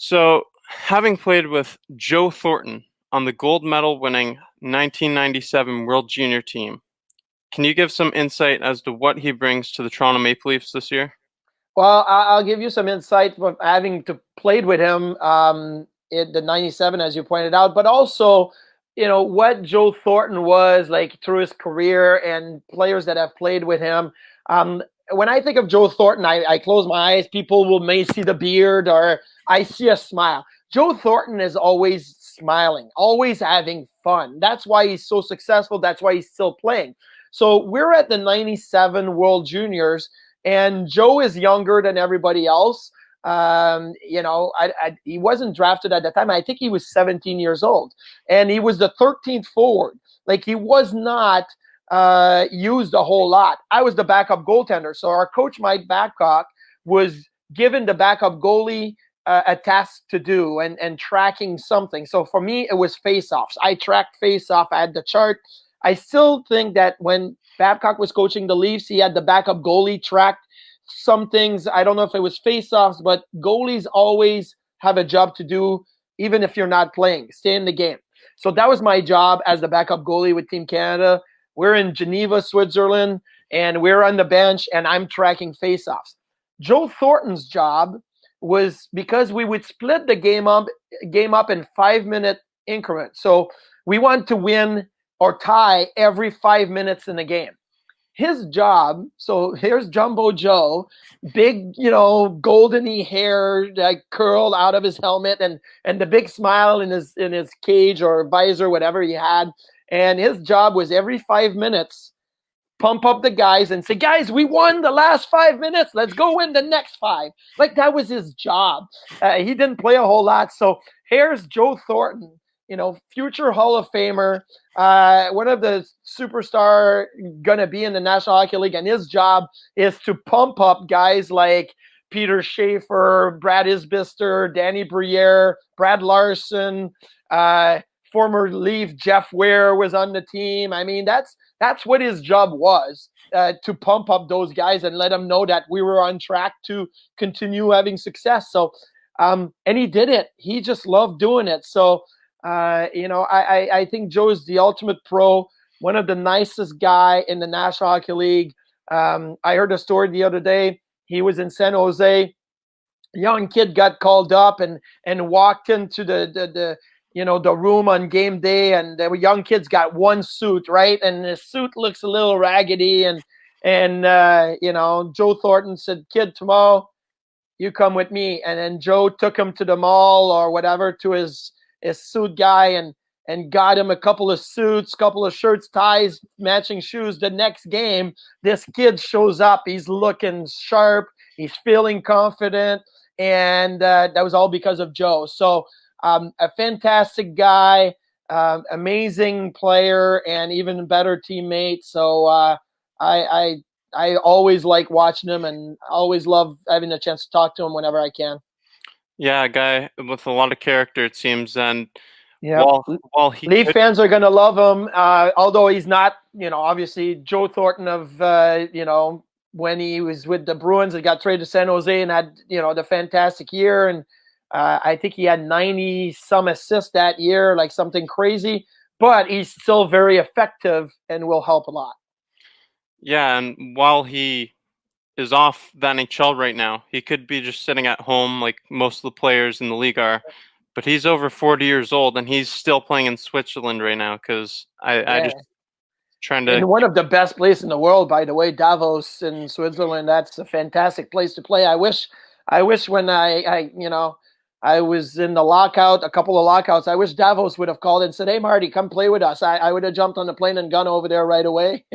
So, having played with Joe Thornton on the gold medal winning 1997 World Junior team, can you give some insight as to what he brings to the Toronto Maple Leafs this year? Well, I'll give you some insight from having to played with him in the '97, as you pointed out, but also, what Joe Thornton was like through his career and players that have played with him. Um, when I think of Joe Thornton, I close my eyes. People may see the beard, or I see a smile. Joe Thornton is always smiling, always having fun. That's why he's so successful. That's why he's still playing. So we're at the '97 World Juniors, and Joe is younger than everybody else. He wasn't drafted at the time. I think he was 17 years old, and he was the 13th forward. Like, he was not used a whole lot. I was the backup goaltender, so our coach Mike Babcock was given the backup goalie a task to do and tracking something. So for me, it was face-offs. I tracked face-off. I had the chart. I still think that when Babcock was coaching the Leafs, he had the backup goalie track some things. I don't know if it was face-offs, but goalies always have a job to do, even if you're not playing. Stay in the game. So that was my job as the backup goalie with Team Canada. We're in Geneva, Switzerland, and we're on the bench, and I'm tracking face-offs. Joe Thornton's job was, because we would split the game up in 5-minute increments. So we want to win or tie every 5 minutes in the game. His job, so here's Jumbo Joe, big, goldeny hair like curled out of his helmet, and the big smile in his cage or visor, whatever he had. And his job was every 5 minutes, pump up the guys and say, guys, we won the last 5 minutes. Let's go win the next 5. Like, that was his job. He didn't play a whole lot. So here's Joe Thornton, future Hall of Famer, one of the superstar gonna be in the National Hockey League, and his job is to pump up guys like Peter Schaefer, Brad Isbister, Danny Briere, Brad Larson, former Leaf Jeff Ware was on the team. I mean, that's what his job was, to pump up those guys and let them know that we were on track to continue having success. So, and he did it. He just loved doing it. So, I think Joe is the ultimate pro, one of the nicest guy in the National Hockey League. I heard a story the other day. He was in San Jose. A young kid got called up and walked into the room on game day, and the young kids got one suit, right? And the suit looks a little raggedy, and Joe Thornton said, "Kid, tomorrow you come with me." And then Joe took him to the mall or whatever, to his suit guy, and got him a couple of suits, couple of shirts, ties, matching shoes. The next game, this kid shows up. He's looking sharp. He's feeling confident. And that was all because of Joe. So a fantastic guy, amazing player, and even better teammate. So I always like watching him, and always love having a chance to talk to him whenever I can. Yeah, a guy with a lot of character, it seems, and Yeah, while he Leaf could, fans are going to love him. Although he's not, obviously Joe Thornton of, when he was with the Bruins and got traded to San Jose and had, the fantastic year. And I think he had 90 some assists that year, like something crazy, but he's still very effective and will help a lot. yeah, and while he is off the NHL right now, he could be just sitting at home like most of the players in the league are. But he's over 40 years old, and he's still playing in Switzerland right now, because I Yeah. just trying to. And one of the best places in the world, by the way, Davos in Switzerland. That's a fantastic place to play. I wish when I was in the lockout, a couple of lockouts, I wish Davos would have called and said, "Hey, Marty, come play with us." I would have jumped on the plane and gone over there right away.